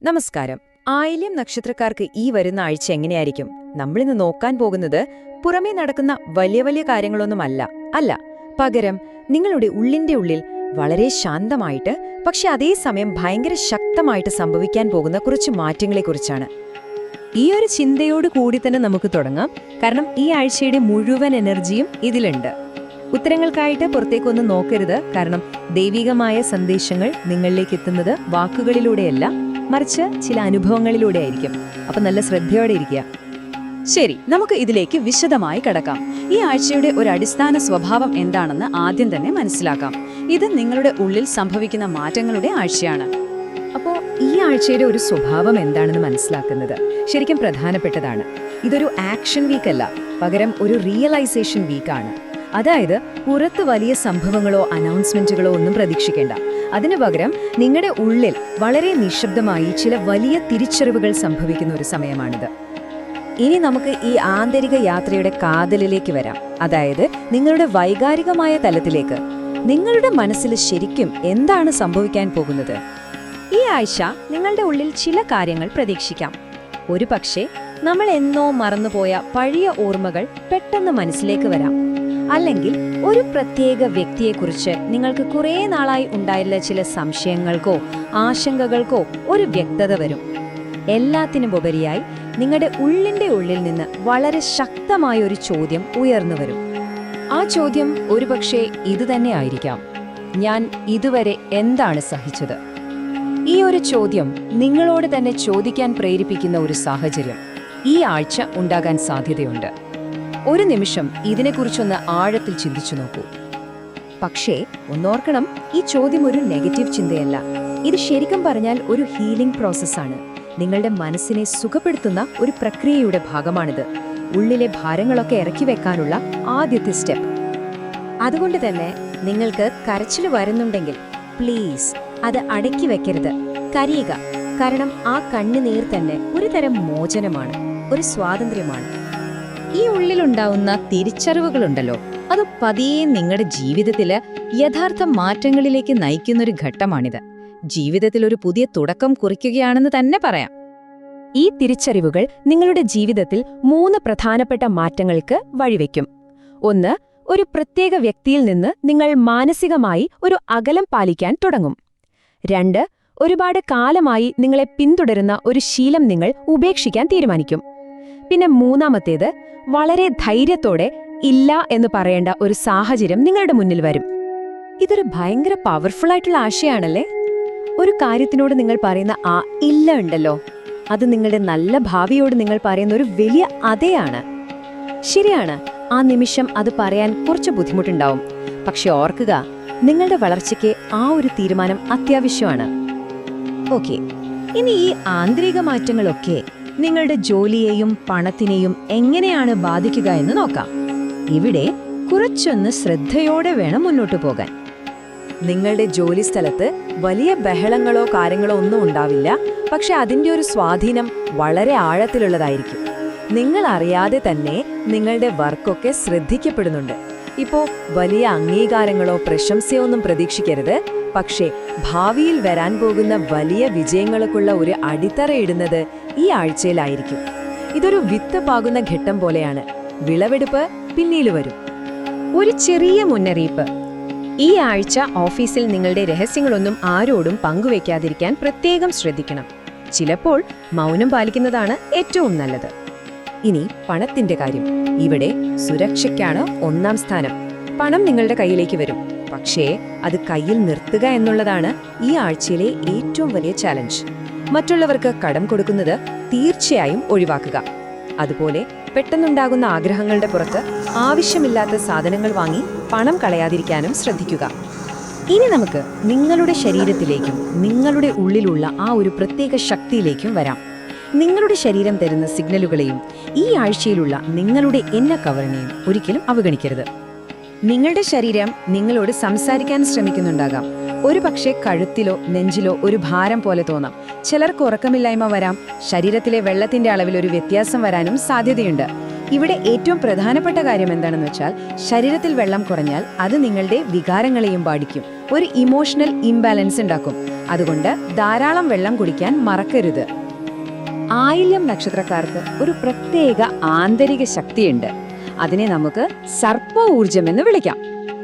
നമസ്കാരം. ആയില്യം നക്ഷത്രക്കാർക്ക് ഈ വരുന്ന ആഴ്ച എങ്ങനെയായിരിക്കും? നമ്മളിന്ന് നോക്കാൻ പോകുന്നത് പുറമേ നടക്കുന്ന വലിയ വലിയ കാര്യങ്ങളൊന്നുമല്ല. പകരം നിങ്ങളുടെ ഉള്ളിന്റെ ഉള്ളിൽ വളരെ ശാന്തമായിട്ട് പക്ഷെ അതേസമയം ഭയങ്കര ശക്തമായിട്ട് സംഭവിക്കാൻ പോകുന്ന കുറച്ച് മാറ്റങ്ങളെക്കുറിച്ചാണ്. ഈ ഒരു ചിന്തയോട് കൂടി തന്നെ നമുക്ക് തുടങ്ങാം. കാരണം ഈ ആഴ്ചയുടെ മുഴുവൻ എനർജിയും ഇതിലുണ്ട്. ഉത്തരങ്ങൾക്കായിട്ട് പുറത്തേക്കൊന്നും നോക്കരുത്. കാരണം ദൈവികമായ സന്ദേശങ്ങൾ നിങ്ങളിലേക്ക് എത്തുന്നത് വാക്കുകളിലൂടെയല്ല, മറിച്ച് ചില അനുഭവങ്ങളിലൂടെ ആയിരിക്കും. അപ്പൊ നല്ല ശ്രദ്ധയോടെ ഇരിക്കുക. ശരി, നമുക്ക് ഇതിലേക്ക് വിശദമായി കടക്കാം. ഈ ആഴ്ചയുടെ ഒരു അടിസ്ഥാന സ്വഭാവം എന്താണെന്ന് ആദ്യം തന്നെ മനസ്സിലാക്കാം. ഇത് നിങ്ങളുടെ ഉള്ളിൽ സംഭവിക്കുന്ന മാറ്റങ്ങളുടെ ആഴ്ചയാണ്. അപ്പോൾ ഈ ആഴ്ചയുടെ ഒരു സ്വഭാവം എന്താണെന്ന് മനസ്സിലാക്കുന്നത് ശരിക്കും പ്രധാനപ്പെട്ടതാണ്. ഇതൊരു ആക്ഷൻ വീക്കല്ല, പകരം ഒരു റിയലൈസേഷൻ വീക്കാണ്. അതായത് പുറത്ത് വലിയ സംഭവങ്ങളോ അനൗൺസ്മെന്റുകളോ ഒന്നും പ്രതീക്ഷിക്കേണ്ട. അതിനു പകരം നിങ്ങളുടെ ഉള്ളിൽ വളരെ നിശബ്ദമായി ചില വലിയ തിരിച്ചറിവുകൾ സംഭവിക്കുന്ന ഒരു സമയമാണിത്. ഇനി നമുക്ക് ഈ ആന്തരിക യാത്രയുടെ കാതലിലേക്ക് വരാം. അതായത് നിങ്ങളുടെ വൈകാരികമായ തലത്തിലേക്ക്. നിങ്ങളുടെ മനസ്സിൽ ശരിക്കും എന്താണ് സംഭവിക്കാൻ പോകുന്നത്? ഈ ആഴ്ച നിങ്ങളുടെ ഉള്ളിൽ ചില കാര്യങ്ങൾ പ്രതീക്ഷിക്കാം. ഒരു പക്ഷേ നമ്മൾ എന്നോ മറന്നുപോയ പഴയ ഓർമ്മകൾ പെട്ടെന്ന് മനസ്സിലേക്ക് വരാം. അല്ലെങ്കിൽ ഒരു പ്രത്യേക വ്യക്തിയെക്കുറിച്ച് നിങ്ങൾക്ക് കുറേ നാളായി ഉണ്ടായിരുന്ന ചില സംശയങ്ങൾക്കോ ആശങ്കകൾക്കോ ഒരു വ്യക്തത വരും. എല്ലാത്തിനുമുപരിയായി നിങ്ങളുടെ ഉള്ളിന്റെ ഉള്ളിൽ നിന്ന് വളരെ ശക്തമായ ഒരു ചോദ്യം ഉയർന്നു വരും. ആ ചോദ്യം ഒരുപക്ഷെ ഇതുതന്നെ ആയിരിക്കാം: ഞാൻ ഇതുവരെ എന്താണ് സഹിച്ചത്? ഈ ഒരു ചോദ്യം നിങ്ങളോട് തന്നെ ചോദിക്കാൻ പ്രേരിപ്പിക്കുന്ന ഒരു സാഹചര്യം ഈ ആഴ്ച ഉണ്ടാകാൻ സാധ്യതയുണ്ട്. ഒരു നിമിഷം ഇതിനെക്കുറിച്ചൊന്ന് ആഴത്തിൽ ചിന്തിച്ചു നോക്കൂ. പക്ഷേ ഒന്നോർക്കണം, ഈ ചോദ്യം ഒരു നെഗറ്റീവ് ചിന്തയല്ല. ഇത് ശരിക്കും പറഞ്ഞാൽ ഒരു ഹീലിംഗ് പ്രോസസ്സാണ്. നിങ്ങളുടെ മനസ്സിനെ സുഖപ്പെടുത്തുന്ന ഒരു പ്രക്രിയയുടെ ഭാഗമാണിത്. ഉള്ളിലെ ഭാരങ്ങളൊക്കെ ഇറക്കി വെക്കാനുള്ള ആദ്യത്തെ സ്റ്റെപ്പ്. അതുകൊണ്ട് തന്നെ നിങ്ങൾക്ക് കരച്ചിൽ വരുന്നുണ്ടെങ്കിൽ പ്ലീസ് അത് അടക്കി വെക്കരുത്, കരയുക. കാരണം ആ കണ്ണുനീർ തന്നെ ഒരു തരം മോചനമാണ്, ഒരു സ്വാതന്ത്ര്യമാണ്. ഈ ഉള്ളിലുണ്ടാവുന്ന തിരിച്ചറിവുകളുണ്ടല്ലോ, അത് പതിയെ നിങ്ങളുടെ ജീവിതത്തില് യഥാർത്ഥ മാറ്റങ്ങളിലേക്ക് നയിക്കുന്നൊരു ഘട്ടമാണിത്. ജീവിതത്തിൽ ഒരു പുതിയ തുടക്കം കുറിക്കുകയാണെന്ന് തന്നെ പറയാം. ഈ തിരിച്ചറിവുകൾ നിങ്ങളുടെ ജീവിതത്തിൽ 3 പ്രധാനപ്പെട്ട മാറ്റങ്ങൾക്ക് വഴിവെക്കും. 1. ഒരു പ്രത്യേക വ്യക്തിയിൽ നിന്ന് നിങ്ങൾ മാനസികമായി ഒരു അകലം പാലിക്കാൻ തുടങ്ങും. 2. ഒരുപാട് കാലമായി നിങ്ങളെ പിന്തുടരുന്ന ഒരു ശീലം നിങ്ങൾ ഉപേക്ഷിക്കാൻ തീരുമാനിക്കും. പിന്നെ 3-ാമത്തേത്, വളരെ ധൈര്യത്തോടെ ഇല്ല എന്ന് പറയേണ്ട ഒരു സാഹചര്യം നിങ്ങളുടെ മുന്നിൽ വരും. ഇതൊരു ഭയങ്കര പവർഫുൾ ആയിട്ടുള്ള ആശയാണല്ലേ? ഒരു കാര്യത്തിനോട് നിങ്ങൾ പറയുന്ന ആ ഇല്ല ഉണ്ടല്ലോ, അത് നിങ്ങളുടെ നല്ല ഭാവിയോട് നിങ്ങൾ പറയുന്ന ഒരു വലിയ അതെയാണ്. ശരിയാണ്, ആ നിമിഷം അത് പറയാൻ കുറച്ച് ബുദ്ധിമുട്ടുണ്ടാവും. പക്ഷെ ഓർക്കുക, നിങ്ങളുടെ വളർച്ചയ്ക്ക് ആ ഒരു തീരുമാനം അത്യാവശ്യമാണ്. ഓക്കെ, ഇനി ഈ ആന്തരിക മാറ്റങ്ങളൊക്കെ നിങ്ങളുടെ ജോലിയെയും പണത്തിനെയും എങ്ങനെയാണ് ബാധിക്കുക എന്ന് നോക്കാം. ഇവിടെ കുറച്ചൊന്ന് ശ്രദ്ധയോടെ വേണം മുന്നോട്ടു പോകാൻ. നിങ്ങളുടെ ജോലി സ്ഥലത്ത് വലിയ ബഹളങ്ങളോ കാര്യങ്ങളോ ഒന്നും ഉണ്ടാവില്ല. പക്ഷെ അതിൻ്റെ ഒരു സ്വാധീനം വളരെ ആഴത്തിലുള്ളതായിരിക്കും. നിങ്ങൾ അറിയാതെ തന്നെ നിങ്ങളുടെ വർക്കൊക്കെ ശ്രദ്ധിക്കപ്പെടുന്നുണ്ട്. ഇപ്പോ വലിയ അംഗീകാരങ്ങളോ പ്രശംസയോ ഒന്നും പ്രതീക്ഷിക്കരുത്. പക്ഷേ ഭാവിയിൽ വരാൻ പോകുന്ന വലിയ വിജയങ്ങൾക്കുള്ള ഒരു അടിത്തറയിടുന്നത് ഈ ആഴ്ചയിലായിരിക്കും. ഇതൊരു വിത്ത് പാകുന്ന ഘട്ടം പോലെയാണ്. വിളവെടുപ്പ് പിന്നീട് വരും. ഒരു ചെറിയ മുന്നറിയിപ്പ്: ഈ ആഴ്ച ഓഫീസിൽ നിങ്ങളുടെ രഹസ്യങ്ങളൊന്നും ആരോടും പങ്കുവയ്ക്കാതിരിക്കാൻ പ്രത്യേകം ശ്രദ്ധിക്കണം. ചിലപ്പോൾ മൗനം പാലിക്കുന്നതാണ് ഏറ്റവും നല്ലത്. ഇനി പണത്തിന്റെ കാര്യം. ഇവിടെ സുരക്ഷയ്ക്കാണ് 1-ാം സ്ഥാനം. പണം നിങ്ങളുടെ കയ്യിലേക്ക് വരും. പക്ഷേ അത് കയ്യിൽ നിർത്തുക എന്നുള്ളതാണ് ഈ ആഴ്ചയിലെ ഏറ്റവും വലിയ ചാലഞ്ച്. മറ്റുള്ളവർക്ക് കടം കൊടുക്കുന്നത് തീർച്ചയായും ഒഴിവാക്കുക. അതുപോലെ പെട്ടെന്നുണ്ടാകുന്ന ആഗ്രഹങ്ങളുടെ പുറത്ത് ആവശ്യമില്ലാത്ത സാധനങ്ങൾ വാങ്ങി പണം കളയാതിരിക്കാനും ശ്രദ്ധിക്കുക. ഇനി നമുക്ക് നിങ്ങളുടെ ശരീരത്തിലേക്കും നിങ്ങളുടെ ഉള്ളിലുള്ള ആ ഒരു പ്രത്യേക ശക്തിയിലേക്കും വരാം. നിങ്ങളുടെ ശരീരം തരുന്ന സിഗ്നലുകളെയും ഈ ആഴ്ചയിലുള്ള നിങ്ങളുടെ കവറിനെയും ഒരിക്കലും അവഗണിക്കരുത്. നിങ്ങളുടെ ശരീരം നിങ്ങളോട് സംസാരിക്കാൻ ശ്രമിക്കുന്നുണ്ടാകാം. ഒരു പക്ഷേ കഴുത്തിലോ നെഞ്ചിലോ ഒരു ഭാരം പോലെ തോന്നാം. ചിലർക്ക് ഉറക്കമില്ലായ്മ വരാം. ശരീരത്തിലെ വെള്ളത്തിന്റെ അളവിൽ ഒരു വ്യത്യാസം വരാനും സാധ്യതയുണ്ട്. ഇവിടെ ഏറ്റവും പ്രധാനപ്പെട്ട കാര്യം എന്താണെന്ന് വെച്ചാൽ, ശരീരത്തിൽ വെള്ളം കുറഞ്ഞാൽ അത് നിങ്ങളുടെ വികാരങ്ങളെയും ബാധിക്കും. ഒരു ഇമോഷണൽ ഇംബാലൻസ് ഉണ്ടാക്കും. അതുകൊണ്ട് ധാരാളം വെള്ളം കുടിക്കാൻ മറക്കരുത്. ആയില്യം നക്ഷത്രക്കാർക്ക് ഒരു പ്രത്യേക ആന്തരിക ശക്തിയുണ്ട്. അതിനെ നമുക്ക് സർപ്പ ഊർജം എന്ന് വിളിക്കാം.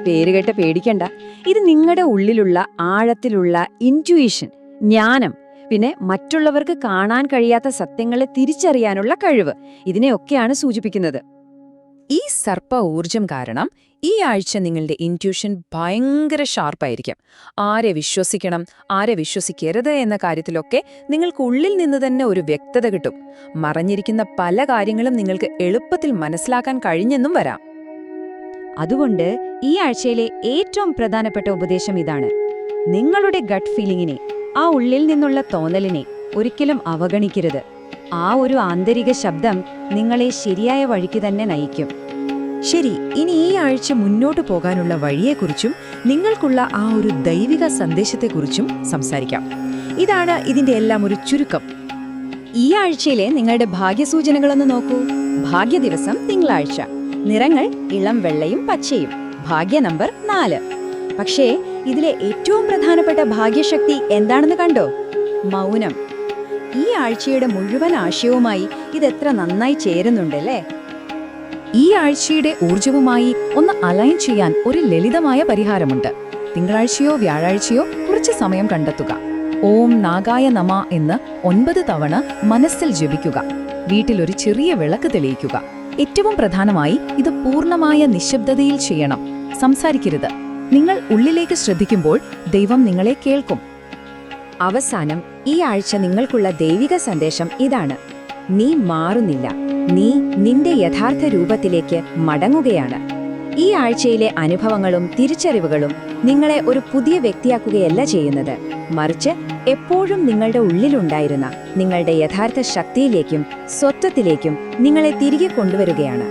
പേരുകേട്ട് പേടിക്കണ്ട. ഇത് നിങ്ങളുടെ ഉള്ളിലുള്ള ആഴത്തിലുള്ള ഇൻറ്റ്യൂഷൻ, ജ്ഞാനം, പിന്നെ മറ്റുള്ളവർക്ക് കാണാൻ കഴിയാത്ത സത്യങ്ങളെ തിരിച്ചറിയാനുള്ള കഴിവ്, ഇതിനെയൊക്കെയാണ് സൂചിപ്പിക്കുന്നത്. ഈ സർപ്പ ഊർജം കാരണം ഈ ആഴ്ച നിങ്ങളുടെ ഇൻറ്റ്യൂഷൻ ഭയങ്കര ഷാർപ്പായിരിക്കും. ആരെ വിശ്വസിക്കണം, ആരെ വിശ്വസിക്കരുത് എന്ന കാര്യത്തിലൊക്കെ നിങ്ങൾക്ക് ഉള്ളിൽ നിന്ന് തന്നെ ഒരു വ്യക്തത കിട്ടും. മറഞ്ഞിരിക്കുന്ന പല കാര്യങ്ങളും നിങ്ങൾക്ക് എളുപ്പത്തിൽ മനസ്സിലാക്കാൻ കഴിഞ്ഞെന്നും വരാം. അതുകൊണ്ട് ഈ ആഴ്ചയിലെ ഏറ്റവും പ്രധാനപ്പെട്ട ഉപദേശം ഇതാണ്: നിങ്ങളുടെ ഗട്ട് ഫീലിങ്ങിനെ, ആ ഉള്ളിൽ നിന്നുള്ള തോന്നലിനെ ഒരിക്കലും അവഗണിക്കരുത്. ആ ഒരു ആന്തരിക ശബ്ദം നിങ്ങളെ ശരിയായ വഴിക്ക് തന്നെ നയിക്കും. ശരി, ഇനി ഈ ആഴ്ച മുന്നോട്ടു പോകാനുള്ള വഴിയെക്കുറിച്ചും നിങ്ങൾക്കുള്ള ആ ഒരു ദൈവിക സന്ദേശത്തെക്കുറിച്ചും സംസാരിക്കാം. ഇതാണ് ഇതിന്റെ എല്ലാം ഒരു ചുരുക്കം. ഈ ആഴ്ചയിലെ നിങ്ങളുടെ ഭാഗ്യസൂചനകളൊന്ന് നോക്കൂ. ഭാഗ്യ ദിവസം തിങ്കളാഴ്ച. നിറങ്ങൾ ഇളം വെള്ളയും പച്ചയും. ഭാഗ്യ നമ്പർ 4. പക്ഷേ ഇതിലെ ഏറ്റവും പ്രധാനപ്പെട്ട ഭാഗ്യശക്തി എന്താണെന്ന് കണ്ടോ? മൗനം. ഈ ആഴ്ചയുടെ മുഴുവൻ ആശയവുമായി ഇതെത്ര നന്നായി ചേരുന്നുണ്ടല്ലേ? ഈ ആഴ്ചയുടെ ഊർജവുമായി ഒന്ന് അലൈൻ ചെയ്യാൻ ഒരു ലളിതമായ പരിഹാരമുണ്ട്. തിങ്കളാഴ്ചയോ വ്യാഴാഴ്ചയോ കുറച്ച് സമയം കണ്ടെത്തുക. ഓം നാഗായ നമ എന്ന് 9 തവണ മനസ്സിൽ ജപിക്കുക. വീട്ടിലൊരു ചെറിയ വിളക്ക് തെളിയിക്കുക. ഏറ്റവും പ്രധാനമായി ഇത് പൂർണ്ണമായ നിശബ്ദതയിൽ ചെയ്യണം. സംസാരിക്കരുത്. നിങ്ങൾ ഉള്ളിലേക്ക് ശ്രദ്ധിക്കുമ്പോൾ ദൈവം നിങ്ങളെ കേൾക്കും. അവസാനം ഈ ആഴ്ച നിങ്ങൾക്കുള്ള ദൈവിക സന്ദേശം ഇതാണ്: നീ മാറുന്നില്ല, നീ നിന്റെ യഥാർത്ഥ രൂപത്തിലേക്ക് മടങ്ങുകയാണ്. ഈ ആഴ്ചയിലെ അനുഭവങ്ങളും തിരിച്ചറിവുകളും നിങ്ങളെ ഒരു പുതിയ വ്യക്തിയാക്കുകയല്ല ചെയ്യുന്നത്, മറിച്ച് എപ്പോഴും നിങ്ങളുടെ ഉള്ളിലുണ്ടായിരുന്ന നിങ്ങളുടെ യഥാർത്ഥ ശക്തിയിലേക്കും സ്വത്വത്തിലേക്കും നിങ്ങളെ തിരികെ കൊണ്ടുവരികയാണ്.